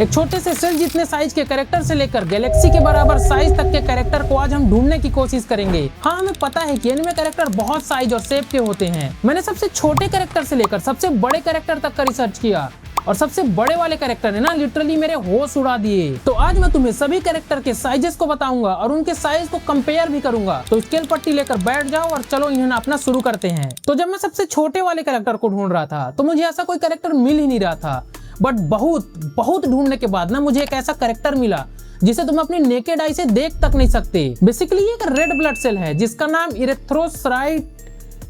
एक छोटे से सेल जितने साइज के कैरेक्टर से लेकर गैलेक्सी के बराबर साइज तक के कैरेक्टर को आज हम ढूंढने की कोशिश करेंगे। हाँ, हमें पता है कि एनिमे कैरेक्टर बहुत साइज और शेप के होते हैं। मैंने सबसे छोटे कैरेक्टर से लेकर सबसे बड़े कैरेक्टर तक का रिसर्च किया और सबसे बड़े वाले कैरेक्टर ने ना लिटरली मेरे होश उड़ा दिए। तो आज मैं तुम्हें सभी कैरेक्टर के साइजेस को बताऊंगा और उनके साइज को कंपेयर भी करूंगा। तो स्केल पट्टी लेकर बैठ जाओ और चलो इन्हें नापना शुरू करते हैं। तो जब मैं सबसे छोटे वाले कैरेक्टर को ढूंढ रहा था तो मुझे ऐसा कोई कैरेक्टर मिल ही नहीं रहा था, बट बहुत ढूंढने के बाद ना मुझे एक ऐसा कैरेक्टर मिला जिसे तुम अपनी नेकेड आई से देख तक नहीं सकते। बेसिकली ये एक रेड ब्लड सेल है जिसका नाम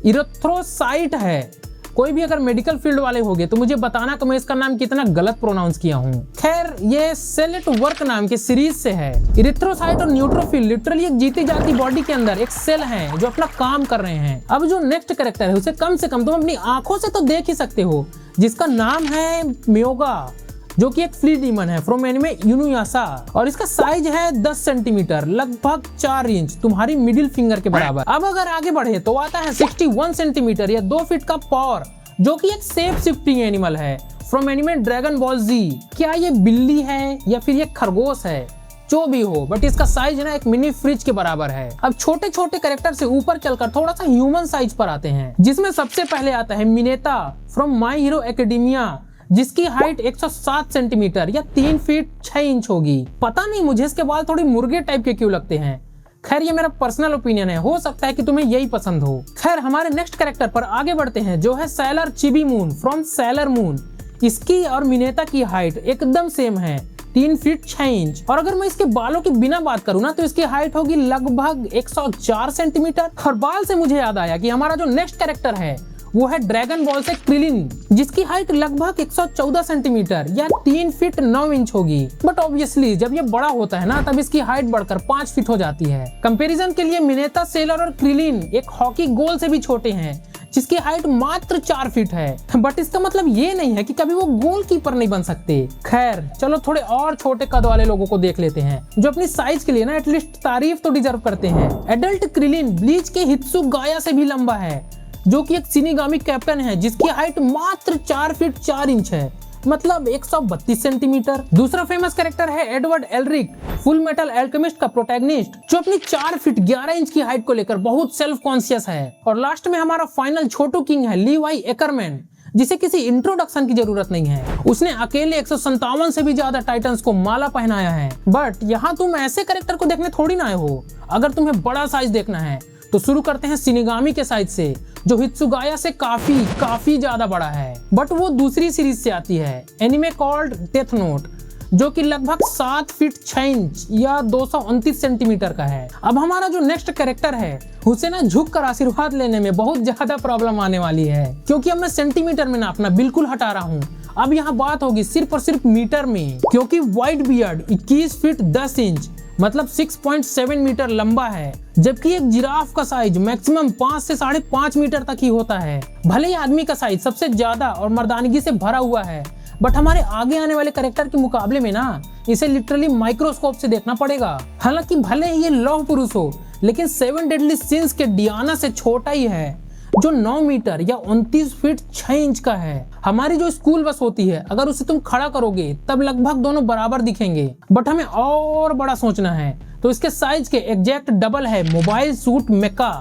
इरेथ्रोसाइट है। कोई भी अगर मेडिकल फील्ड वाले होंगे तो मुझे बताना कि मैं इसका नाम कितना गलत प्रोनाउंस किया हूँ। खैर, ये सेल एट वर्क नाम के सीरीज से है। इरिथ्रोसाइट और न्यूट्रोफिल लिटरली एक जीती जाती बॉडी के अंदर एक सेल है जो अपना काम कर रहे हैं। अब जो नेक्स्ट कैरेक्टर है उसे कम से कम तुम अपनी आंखों से तो देख ही सकते हो, जिसका नाम है म्योगा, जो कि एक फ्ली डीमन है फ्रॉम एनिमे इनुयाशा और इसका साइज है 10 सेंटीमीटर, लगभग 4 इंच, तुम्हारी मिडिल फिंगर के बराबर। अब अगर आगे बढ़े तो आता है 61 सेंटीमीटर या 2 फीट का पॉर, जो कि एक शेप शिफ्टिंग एनिमल है फ्रॉम एनिमे ड्रैगन बॉल जी। क्या ये बिल्ली है या फिर ये खरगोश है, जो भी हो, बट इसका साइज ना एक मिनी फ्रिज के बराबर है। अब छोटे छोटे कैरेक्टर से ऊपर चलकर थोड़ा सा ह्यूमन साइज पर आते हैं, जिसमें सबसे पहले आता है मिनेता फ्रॉम माई हीरो एकेडेमिया, जिसकी हाइट 107 सेंटीमीटर या 3 फीट 6 इंच होगी। पता नहीं मुझे इसके बाल थोड़ी मुर्गे टाइप के क्यों लगते हैं। खैर, ये मेरा पर्सनल ओपिनियन है, हो सकता है कि तुम्हें यही पसंद हो। खैर, हमारे नेक्स्ट कैरेक्टर पर आगे बढ़ते हैं, जो है Sailor Chibi Moon from Sailor Moon. इसकी और मिनेता की हाइट एकदम सेम है, 3 फीट 6 इंच। और अगर मैं इसके बालों की बिना बात करूँ ना तो इसकी हाइट होगी लगभग 104 सेंटीमीटर। और बाल से मुझे याद आया कि हमारा जो नेक्स्ट कैरेक्टर है वो है ड्रैगन बॉल से क्रिलिन, जिसकी हाइट लगभग 114 सेंटीमीटर या 3 फीट 9 इंच होगी। बट ऑब्वियसली जब ये बड़ा होता है ना तब इसकी हाइट बढ़कर 5 फीट हो जाती है। कंपैरिजन के लिए मिनेता, सेलर और क्रिलिन एक हॉकी गोल से भी छोटे हैं, जिसकी हाइट मात्र 4 फीट है। बट इसका मतलब ये नहीं है कि कभी वो गोलकीपर नहीं बन सकते। खैर, चलो थोड़े और छोटे कद वाले लोगों को देख लेते हैं, जो अपनी साइज के लिए ना एटलीस्ट तारीफ तो डिजर्व करते हैं। एडल्ट क्रिलिन ब्लीच के हित्सुगाया से भी लंबा है, जो कि एक शिनिगामी कैप्टन है, जिसकी हाइट मात्र 4 फीट 4 इंच है, मतलब 132 सेंटीमीटर। दूसरा फेमस कैरेक्टर है Edward Alaric, full metal alchemist का प्रोटैगनिस्ट, जो अपनी 4 फीट 11 इंच की हाइट को लेकर बहुत सेल्फ कॉन्शियस है। और लास्ट में हमारा फाइनल छोटू किंग है लीवाई एकरमैन, जिसे किसी इंट्रोडक्शन की जरूरत नहीं है। उसने अकेले 157 से भी ज्यादा टाइटन्स को माला पहनाया है। बट यहाँ तुम ऐसे कैरेक्टर को देखने थोड़ी ना आए हो। अगर तुम्हें बड़ा साइज देखना है तो शुरू करते हैं शिनिगामी के साइज से, जो हित्सुगाया से काफी ज्यादा बड़ा है। बट वो दूसरी सीरीज से आती है, एनिमे कॉल्ड डेथ नोट, जो कि लगभग 7 फीट 6 इंच या 229 सेंटीमीटर का है। अब हमारा जो नेक्स्ट कैरेक्टर है उसे ना झुक कर आशीर्वाद लेने में बहुत ज्यादा प्रॉब्लम आने वाली है, क्योंकि अब मैं सेंटीमीटर में नापना बिल्कुल हटा रहा हूँ। अब यहाँ बात होगी सिर्फ और सिर्फ मीटर में, क्योंकि व्हाइट बियर्ड 21 फीट 10 इंच मतलब 6.7 मीटर लंबा है, जबकि एक जिराफ का साइज मैक्सिमम 5 से 5.5 मीटर तक ही होता है। भले ही आदमी का साइज सबसे ज्यादा और मर्दानगी से भरा हुआ है, बट हमारे आगे आने वाले कैरेक्टर के मुकाबले में ना इसे लिटरली माइक्रोस्कोप से देखना पड़ेगा। हालांकि भले ही ये लौह पुरुष हो, लेकिन 7 डेडली सिंस के डियाना से छोटा ही है, जो 9 मीटर या 29 फीट 6 इंच का है। हमारी जो स्कूल बस होती है, अगर उसे तुम खड़ा करोगे तब लगभग दोनों बराबर दिखेंगे। बट हमें और बड़ा सोचना है, तो इसके साइज के एग्जैक्ट डबल है मोबाइल सूट मेका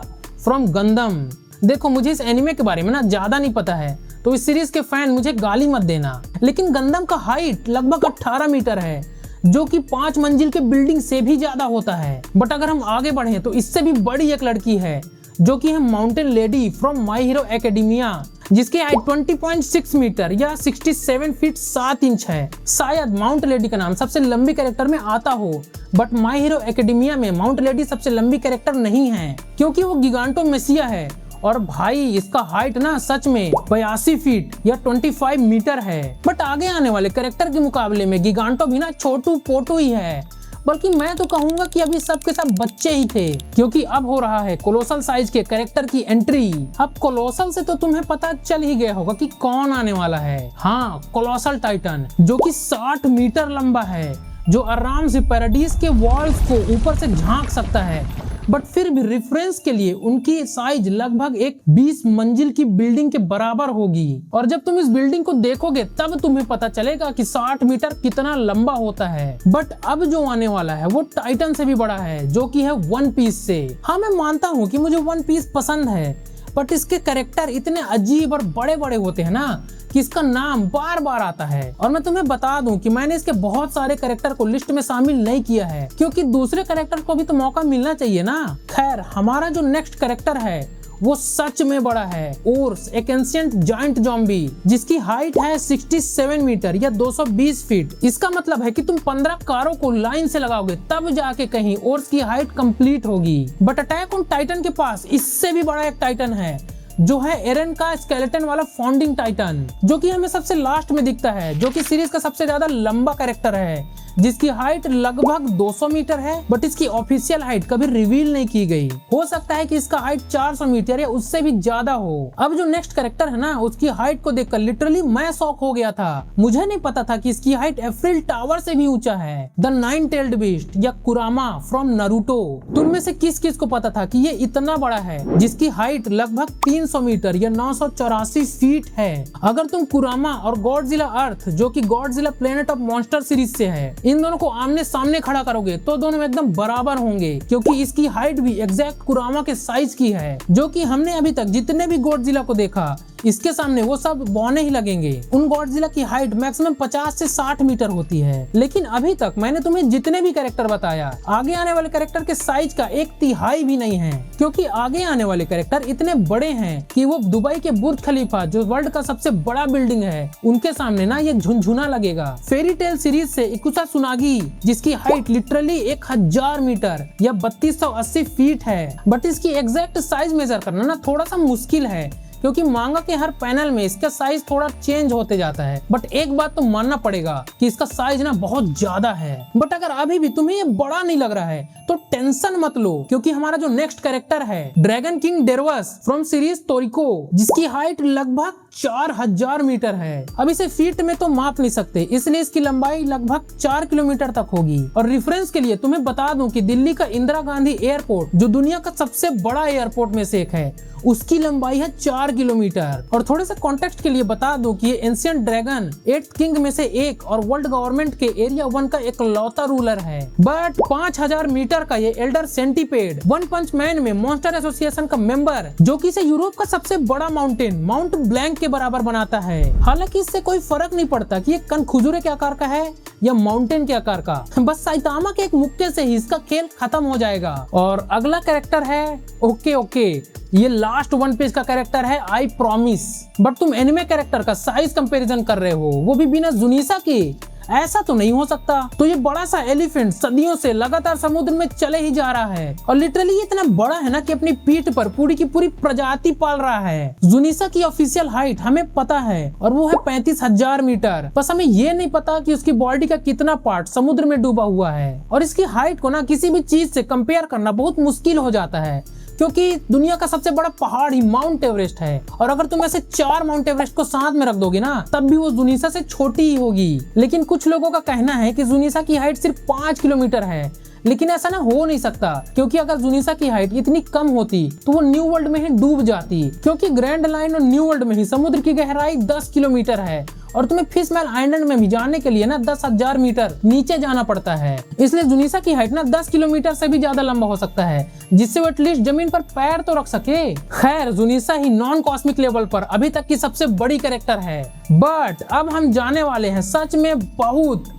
फ्रॉम गंदम। देखो, मुझे इस एनिमे के बारे में ना ज्यादा नहीं पता है, तो इस सीरीज के फैन मुझे गाली मत देना, लेकिन गंदम का हाइट लगभग 18 मीटर है, जो कि 5 मंजिल के बिल्डिंग से भी ज्यादा होता है। बट अगर हम आगे बढ़े तो इससे भी बड़ी एक लड़की है, जो कि है mountain lady from my hero academia, जिसकी हाइट 20.6 मीटर या 67 फीट 7 इंच है। शायद माउंट लेडी का नाम सबसे लंबी कैरेक्टर में आता हो, बट माई हीरो एकेडेमिया में माउंट लेडी सबसे लंबी कैरेक्टर नहीं है, क्योंकि वो गिगांटो मेसिया है। और भाई, इसका हाइट ना सच में 82 फीट या 25 मीटर है। बट आगे आने वाले कैरेक्टर के मुकाबले में गिगांटो भी ना छोटू पोटू ही है, बल्कि मैं तो कहूंगा कि अभी सब के सब बच्चे ही थे, क्योंकि अब हो रहा है कोलोसल साइज के कैरेक्टर की एंट्री। अब कोलोसल से तो तुम्हें पता चल ही गया होगा कि कौन आने वाला है। हाँ, कोलोसल टाइटन, जो कि 60 मीटर लंबा है, जो आराम से पैराडीज के वॉल्स को ऊपर से झांक सकता है। बट फिर भी रेफरेंस के लिए उनकी साइज लगभग एक 20 मंजिल की बिल्डिंग के बराबर होगी। और जब तुम इस बिल्डिंग को देखोगे तब तुम्हें पता चलेगा कि 60 मीटर कितना लंबा होता है। बट अब जो आने वाला है वो टाइटन से भी बड़ा है, जो कि है वन पीस से। हाँ, मैं मानता हूँ कि मुझे वन पीस पसंद है, बट इसके कैरेक्टर इतने अजीब और बड़े बड़े होते हैं ना कि इसका नाम बार बार आता है। और मैं तुम्हें बता दूं कि मैंने इसके बहुत सारे कैरेक्टर को लिस्ट में शामिल नहीं किया है, क्योंकि दूसरे कैरेक्टर को भी तो मौका मिलना चाहिए ना। खैर, हमारा जो नेक्स्ट कैरेक्टर है वो सच में बड़ा है। ओर्स, एक एंशिएंट जायंट ज़ॉम्बी जिसकी हाइट है 67 मीटर या 220 फीट। इसका मतलब है कि तुम 15 कारों को लाइन से लगाओगे तब जाके कहीं ओर्स की हाइट कंप्लीट होगी। बट अटैक ऑन टाइटन के पास इससे भी बड़ा एक टाइटन है, जो है एरन का स्केलेटन वाला फाउंडिंग टाइटन, जो कि हमें सबसे लास्ट में दिखता है, जो कि सीरीज का सबसे ज्यादा लंबा कैरेक्टर है, जिसकी हाइट लगभग 200 मीटर है। बट इसकी ऑफिशियल हाइट कभी रिवील नहीं की गई। हो सकता है कि इसका हाइट 400 मीटर या उससे भी ज्यादा हो। अब जो नेक्स्ट कैरेक्टर है ना, उसकी हाइट को देखकर लिटरली मैं शॉक हो गया था। मुझे नहीं पता था कि इसकी हाइट एफ्रिल टावर से भी ऊंचा है। द नाइन टेल्ड बीस्ट या कुरामा फ्रॉम नारुतो। तुम में से किस किस को पता था कि ये इतना बड़ा है, जिसकी हाइट लगभग 300 मीटर या 984 फीट है। अगर तुम कुरामा और गॉडजिला अर्थ, जो कि Godzilla planet of monster series से है, इन दोनों को आमने सामने खड़ा करोगे तो दोनों एकदम बराबर होंगे, क्योंकि इसकी हाइट भी एग्जैक्ट कुरामा के साइज की है, जो कि हमने अभी तक जितने भी गॉडजिला को देखा इसके सामने वो सब बौने ही लगेंगे। उन गॉडजिला की हाइट मैक्सिमम 50 से 60 मीटर होती है। लेकिन अभी तक मैंने तुम्हें जितने भी कैरेक्टर बताया, आगे आने वाले कैरेक्टर के साइज का 1/3 भी नहीं है, क्योंकि आगे आने वाले कैरेक्टर इतने बड़े हैं कि वो दुबई के बुर्ज खलीफा, जो वर्ल्ड का सबसे बड़ा बिल्डिंग है, उनके सामने ना ये झुनझुना लगेगा। फेरी टेल सीरीज से इकुसा सुनागी, जिसकी हाइट लिटरली 1000 मीटर या 3280 फीट है। बट इसकी एग्जैक्ट साइज मेजर करना ना थोड़ा सा मुश्किल है, क्योंकि मांगा के हर पैनल में इसका साइज थोड़ा चेंज होते जाता है। बट एक बात तो मानना पड़ेगा कि इसका साइज ना बहुत ज्यादा है। बट अगर अभी भी तुम्हें ये बड़ा नहीं लग रहा है तो टेंशन मत लो, क्योंकि हमारा जो नेक्स्ट कैरेक्टर है ड्रैगन किंग डेरवस फ्रॉम सीरीज तोरिको, जिसकी हाइट लगभग 4000 मीटर है। अब इसे फीट में तो माप नहीं सकते, इसलिए इसकी लंबाई लगभग 4 किलोमीटर तक होगी। और रेफरेंस के लिए तुम्हें बता दूं कि दिल्ली का इंदिरा गांधी एयरपोर्ट, जो दुनिया का सबसे बड़ा एयरपोर्ट में से एक है, उसकी लंबाई है 4 किलोमीटर। और थोड़े से कॉन्टेक्स्ट के लिए बता दूं कि ये एंशिएंट ड्रैगन 8th किंग में से एक और वर्ल्ड गवर्नमेंट के एरिया 1 का एकलौता रूलर है। बट 5000 मीटर का ये एल्डर सेंटीपेड वन पंच मैन में मॉन्स्टर एसोसिएशन का मेंबर, जो कि इसे यूरोप का सबसे बड़ा माउंटेन माउंट ब्लैंक के बराबर बनाता है। हालांकि इससे कोई फर्क नहीं पड़ता कि ये कनखुजुरे के आकार का है या माउंटेन के आकार का, बस साइतामा के एक मुक्के से ही इसका खेल खत्म हो जाएगा। और अगला कैरेक्टर है ओके, ये लास्ट वन पीस का कैरेक्टर है आई प्रॉमिस। बट तुम एनिमे कैरेक्टर का साइज कंपैरिजन कर रहे हो, वो भी बिना जुनीसा के। ऐसा तो नहीं हो सकता। तो ये बड़ा सा एलिफेंट सदियों से लगातार समुद्र में चले ही जा रहा है, और लिटरली ये इतना बड़ा है ना कि अपनी पीठ पर पूरी की पूरी प्रजाति पाल रहा है। जुनीसा की ऑफिशियल हाइट हमें पता है, और वो है 35,000 मीटर। बस हमें ये नहीं पता कि उसकी बॉडी का कितना पार्ट समुद्र में डूबा हुआ है। और इसकी हाइट को ना किसी भी चीज से कंपेयर करना बहुत मुश्किल हो जाता है, क्योंकि दुनिया का सबसे बड़ा पहाड़ ही माउंट एवरेस्ट है। और अगर तुम ऐसे 4 माउंट एवरेस्ट को साथ में रख दोगे ना, तब भी वो जुनीसा से छोटी ही होगी। लेकिन कुछ लोगों का कहना है कि जुनीसा की हाइट सिर्फ 5 किलोमीटर है, लेकिन ऐसा ना हो नहीं सकता, क्योंकि अगर जुनीसा की हाइट इतनी कम होती तो वो न्यू वर्ल्ड में ही डूब जाती, क्योंकि ग्रैंड लाइन और न्यू वर्ल्ड में ही समुद्र की गहराई 10 किलोमीटर है, और तुम्हें फिशमैन आइलैंड में भी जाने के लिए ना 10,000 मीटर नीचे जाना पड़ता है। इसलिए जुनीसा की हाइट ना 10 किलोमीटर से भी ज्यादा लंबा हो सकता है, जिससे वो एटलीस्ट जमीन पर पैर तो रख सके। खैर, जुनीसा ही नॉन कॉस्मिक लेवल पर अभी तक की सबसे बड़ी कैरेक्टर है। बट अब हम जाने वाले हैं सच में बहुत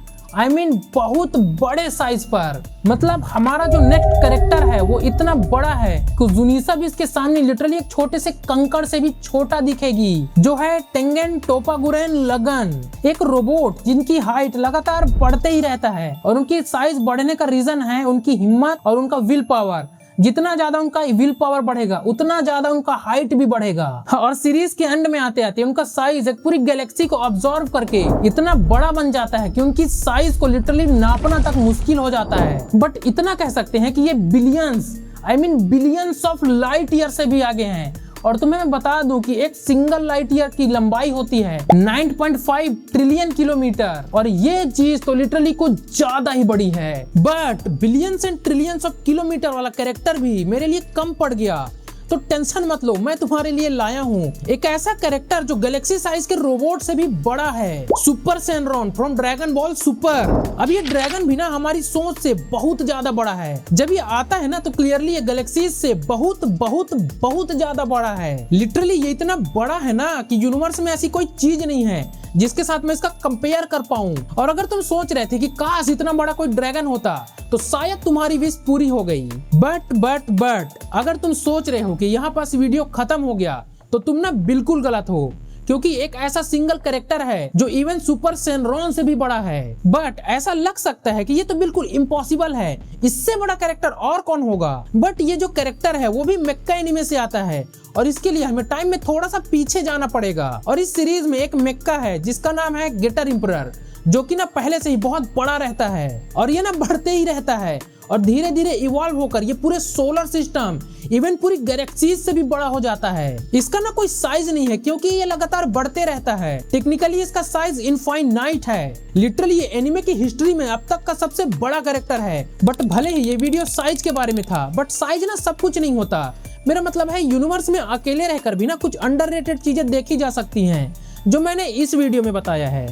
बड़े साइज पर। मतलब हमारा जो नेक्स्ट कैरेक्टर है वो इतना बड़ा है कि जुनीसा भी इसके सामने लिटरली एक छोटे से कंकड़ से भी छोटा दिखेगी, जो है टेंगेन टोपागुरेन लगन, एक रोबोट जिनकी हाइट लगातार बढ़ते ही रहता है। और उनकी साइज बढ़ने का रीजन है उनकी हिम्मत और उनका विल पावर। जितना ज्यादा उनका विल पावर बढ़ेगा, उतना ज्यादा उनका हाइट भी बढ़ेगा। और सीरीज के एंड में आते आते उनका साइज एक पूरी गैलेक्सी को ऑब्जर्व करके इतना बड़ा बन जाता है कि उनकी साइज को लिटरली नापना तक मुश्किल हो जाता है। बट इतना कह सकते हैं कि ये बिलियंस ऑफ लाइट ईयर से भी आगे हैं। और तुम्हें मैं बता दूं कि एक सिंगल लाइट ईयर की लंबाई होती है 9.5 ट्रिलियन किलोमीटर, और ये चीज तो लिटरली कुछ ज्यादा ही बड़ी है। But billions and trillions of kilometre वाला कैरेक्टर भी मेरे लिए कम पड़ गया, तो टेंशन मत लो, मैं तुम्हारे लिए लाया हूँ एक ऐसा कैरेक्टर जो गैलेक्सी साइज के रोबोट से भी बड़ा है, Super Shenron from Dragon Ball Super. अब ये ड्रैगन भी ना हमारी सोच से बहुत ज्यादा बड़ा है। जब ये आता है ना तो क्लियरली ये गैलेक्सी से बहुत बहुत बहुत ज्यादा बड़ा है। लिटरली ये इतना बड़ा है ना कि यूनिवर्स में ऐसी कोई चीज नहीं है जिसके साथ मैं इसका कंपेयर कर पाऊं। और अगर तुम सोच रहे थे कि काश इतना बड़ा कोई ड्रैगन होता तो शायद तुम्हारी विश पूरी हो गई। बट अगर तुम सोच रहे हो कि यहाँ पास वीडियो खत्म हो गया तो तुम ना बिल्कुल गलत हो, क्योंकि एक ऐसा सिंगल कैरेक्टर है जो इवन सुपर सेनरॉन से भी बड़ा है। बट ऐसा लग सकता है कि ये तो बिल्कुल इम्पॉसिबल है, इससे बड़ा कैरेक्टर और कौन होगा। बट ये जो कैरेक्टर है वो भी मेक्का एनिमे से आता है, और इसके लिए हमें टाइम में थोड़ा सा पीछे जाना पड़ेगा। और इस सीरीज में एक मेक्का है जिसका नाम है गेटर इंपरर, जो कि ना पहले से ही बहुत बड़ा रहता है, और ये ना बढ़ते ही रहता है और धीरे धीरे इवॉल्व होकर ये पूरे सोलर सिस्टम इवन पूरी गैलेक्सीज से भी बड़ा हो जाता है। इसका ना कोई साइज नहीं है क्योंकि ये लगातार बढ़ते रहता है। टेक्निकली इसका साइज इनफाइनाइट है। लिटरली ये एनिमे की हिस्ट्री में अब तक का सबसे बड़ा कैरेक्टर है। बट भले ही ये वीडियो साइज के बारे में था, बट साइज ना सब कुछ नहीं होता। मेरा मतलब है यूनिवर्स में अकेले रहकर भी ना कुछ अंडररेटेड चीजें देखी जा सकती हैं, जो मैंने इस वीडियो में बताया है।